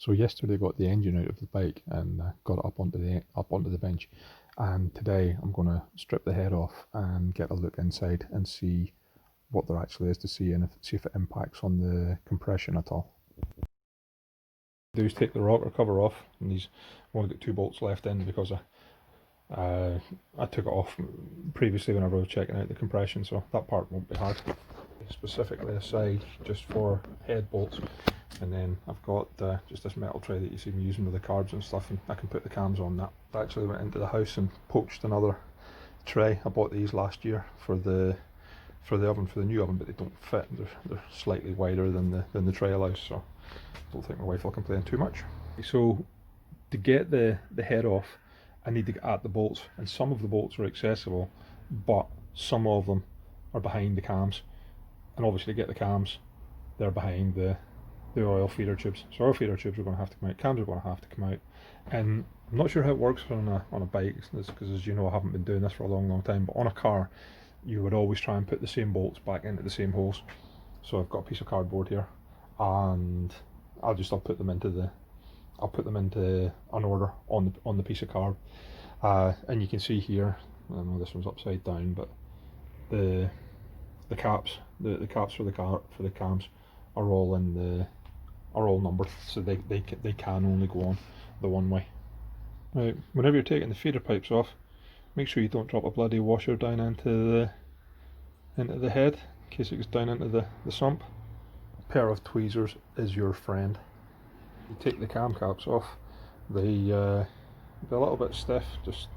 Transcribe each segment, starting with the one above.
So yesterday I got the engine out of the bike and got it up onto the bench, and today I'm going to strip the head off and get a look inside and see what there actually is to see, and see if it impacts on the compression at all. Do is take the rocker cover off, and these I've only got 2 bolts left in because I took it off previously whenever I was checking out the compression, so that part won't be hard. Specifically aside just for head bolts, and then I've got just this metal tray that you see me using with the carbs and stuff, and I can put the cams on that. I actually went into the house and poached another tray. I bought these last year for the oven, for the new oven, but they don't fit. They're slightly wider than the tray allows, so I don't think my wife will complain too much. So to get the head off, I need to get at the bolts, and some of the bolts are accessible, but some of them are behind the cams, and obviously to get the cams, they're behind the oil feeder tubes. So oil feeder tubes are going to have to come out, cams are going to have to come out, and I'm not sure how it works on a bike, because as you know I haven't been doing this for a long time, but on a car you would always try and put the same bolts back into the same holes. So I've got a piece of cardboard here, and I'll put them into an order on the piece of card, and you can see here, I know this one's upside down, but the caps for the cams are all numbered, so they can only go on the one way. Right, whenever you're taking the feeder pipes off, make sure you don't drop a bloody washer down into the head, in case it goes down into the sump. A pair of tweezers is your friend. You take the cam caps off, they're a little bit stiff, just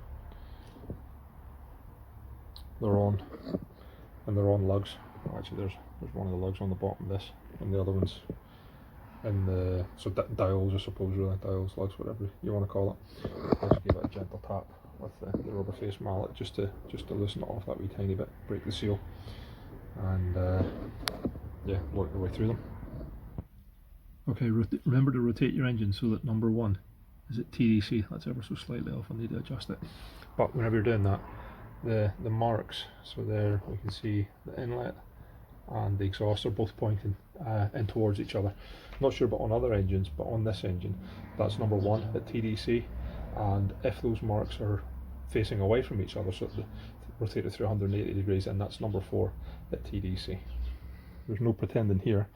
they're on lugs. Actually there's one of the lugs on the bottom of this, and the other one's in the dials, I suppose, really, dials, lugs, whatever you want to call it. I'll just give it a gentle tap with the rubber face mallet just to loosen it off that wee tiny bit, break the seal, and yeah, work your way through them. Okay, remember to rotate your engine so that number 1 is at TDC. That's ever so slightly off, I'll need to adjust it. But whenever you're doing that, the marks, so there we can see the inlet and the exhaust are both pointing in towards each other. Not sure about on other engines, but on this engine that's number 1 at TDC, and if those marks are facing away from each other, so rotated through 180 degrees, and that's number 4 at TDC. There's no pretending here.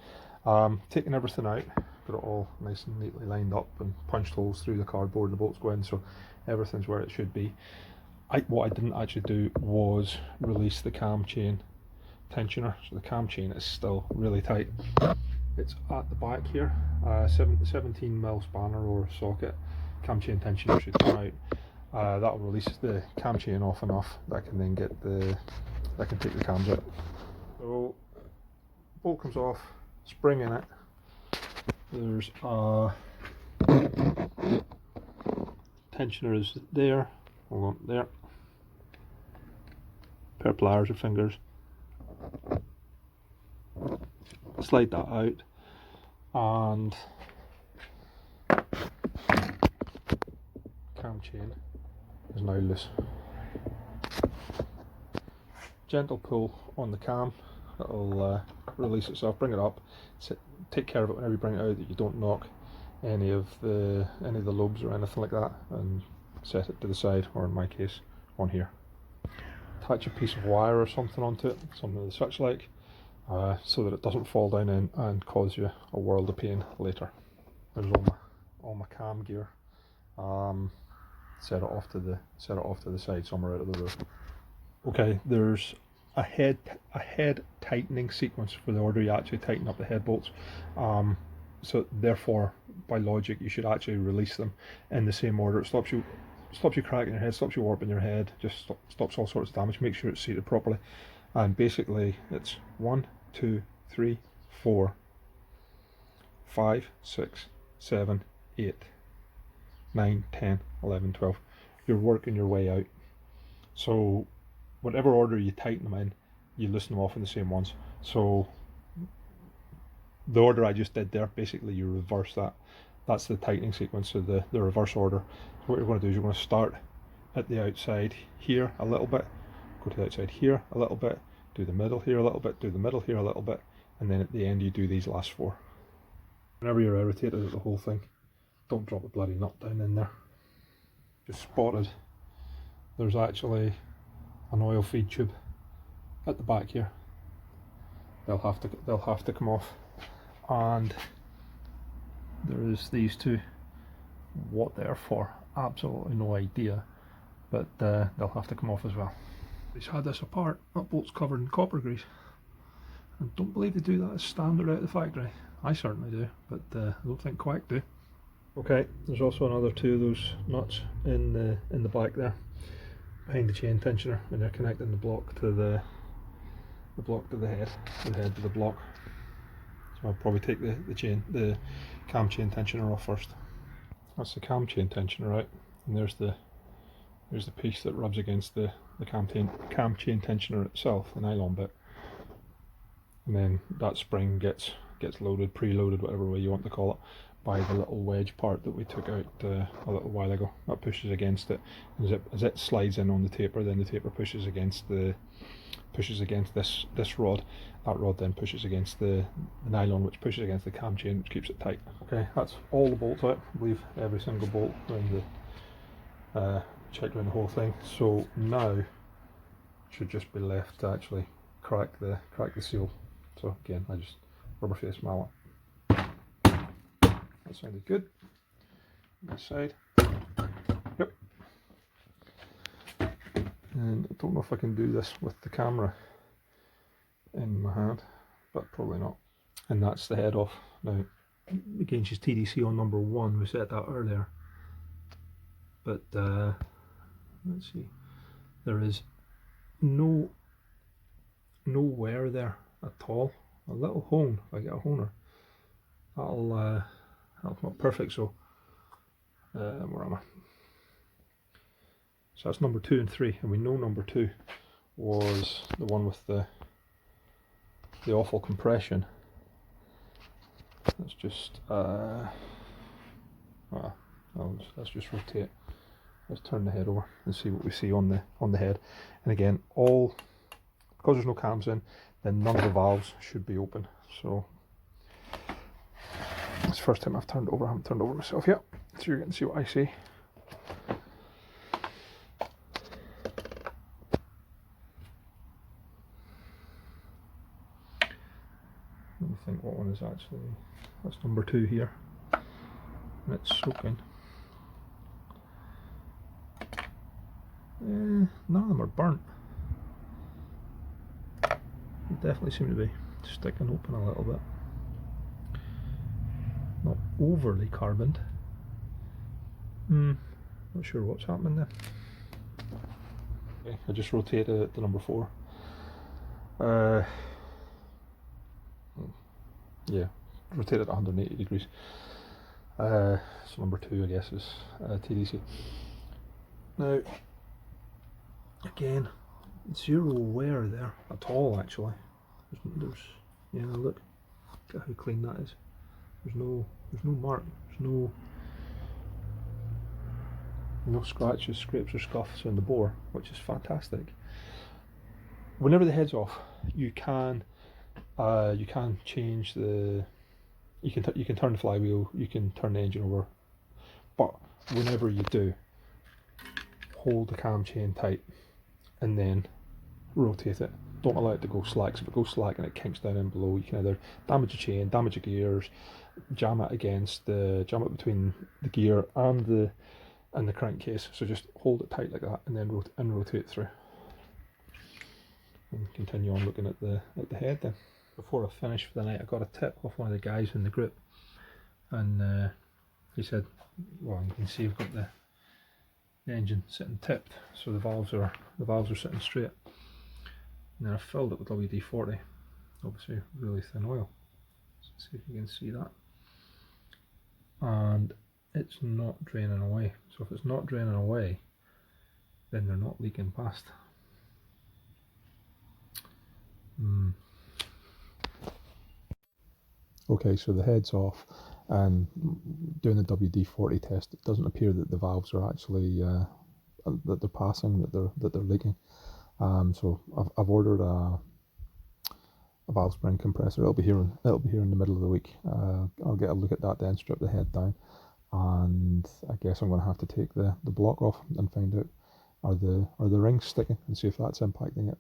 Taking everything out, got it all nice and neatly lined up and punched holes through the cardboard, the bolts go in, so everything's where it should be. What I didn't actually do was release the cam chain tensioner, so the cam chain is still really tight. It's at the back here, 17mm spanner or socket. Cam chain tensioner should come out. That will release the cam chain off enough that I can then take the cams out. So bolt comes off, spring in it. There's a tensioner is there. Hold on, there. Pair of pliers or fingers. Slide that out, and cam chain is now loose. Gentle pull on the cam, it'll release itself, bring it up. Take care of it whenever you bring it out that you don't knock any of the lobes or anything like that, and set it to the side, or in my case on here. Attach a piece of wire or something onto it, something of the switch like, so that it doesn't fall down in and cause you a world of pain later. There's all my cam gear. Set it off to the side somewhere out of the roof. Okay, there's a head tightening sequence for the order you actually tighten up the head bolts. So therefore, by logic, you should actually release them in the same order. It stops you cracking your head, stops you warping your head, just stops all sorts of damage. Make sure it's seated properly. And basically, it's 1, 2, 3, 4, 5, 6, 7, 8, 9, 10, 11, 12. You're working your way out. So whatever order you tighten them in, you loosen them off in the same ones. So the order I just did there, basically you reverse that. That's the tightening sequence, so the reverse order. So what you're going to do is you're going to start at the outside here a little bit, go to the outside here a little bit, do the middle here a little bit, do the middle here a little bit, and then at the end you do these last 4. Whenever you're irritated at the whole thing, don't drop a bloody nut down in there. Just spotted there's actually an oil feed tube at the back here. They'll have to come off, and there is these two. What they're for, absolutely no idea, but they'll have to come off as well. He's had this apart. That bolt's covered in copper grease. I don't believe they do that as standard out of the factory. I certainly do, but I don't think Quack do. Okay, there's also another two of those nuts in the back there, behind the chain tensioner, and they're connecting the block to the head to the block. So I'll probably take the cam chain tensioner off first. That's the cam chain tensioner, right? And there's the piece that rubs against the cam chain tensioner itself, the nylon bit. And then that spring gets loaded, preloaded, whatever way you want to call it, by the little wedge part that we took out a little while ago. That pushes against it. As it slides in on the taper, then the taper pushes against this rod. That rod then pushes against the nylon, which pushes against the cam chain, which keeps it tight. Okay, that's all the bolts out. I believe every single bolt around the checked around the whole thing. So now should just be left to actually crack the seal. So again, I just rubber face mallet. That sounded good. This side. Yep. And I don't know if I can do this with the camera in my hand, but probably not. And that's the head off. Now, again, she's TDC on number 1. We said that earlier. But let's see. There is no wear there at all. A little hone, if I get a honer. That'll come up perfect. So where am I? So that's number 2 and 3, and we know number 2 was the one with the awful compression. Let's just let's just rotate. Let's turn the head over and see what we see on the head. And again, because there's no cams in, then none of the valves should be open. So it's the first time I've turned it over. I haven't turned it over myself yet, so you're getting to see what I see. Let me think what one is actually. That's number 2 here, and it's soaking. None of them are burnt. They definitely seem to be sticking open a little bit. Not overly carboned. Not sure what's happening there. Okay, I just rotated it to number 4. Yeah, rotated at 180 degrees. So number 2, I guess, is TDC. Now, again, zero wear there at all. Actually, there's yeah. Look at how clean that is. There's no mark. There's no scratches, scrapes, or scuffs on the bore, which is fantastic. Whenever the head's off, you can change the. You can turn the flywheel. You can turn the engine over, but whenever you do, hold the cam chain tight, and then rotate it. Don't allow it to go slack. So if it goes slack and it kinks down in below, you can either damage the chain, damage the gears, jam it between the gear and the crankcase. So just hold it tight like that, and then rotate through. And continue on looking at the head then. Before I finish for the night, I got a tip off one of the guys in the group, and he said, well, you can see we've got the engine sitting tipped, so the valves are sitting straight. And then I filled it with WD-40, obviously really thin oil. Let's see if you can see that. And it's not draining away. So if it's not draining away, then they're not leaking past. Okay, so the head's off, and doing the WD-40 test, it doesn't appear that the valves are actually that they're passing, that they're leaking. So I've ordered a valve spring compressor. It'll be here in the middle of the week. I'll get a look at that then, strip the head down, and I guess I'm going to have to take the block off and find out are the rings sticking and see if that's impacting it.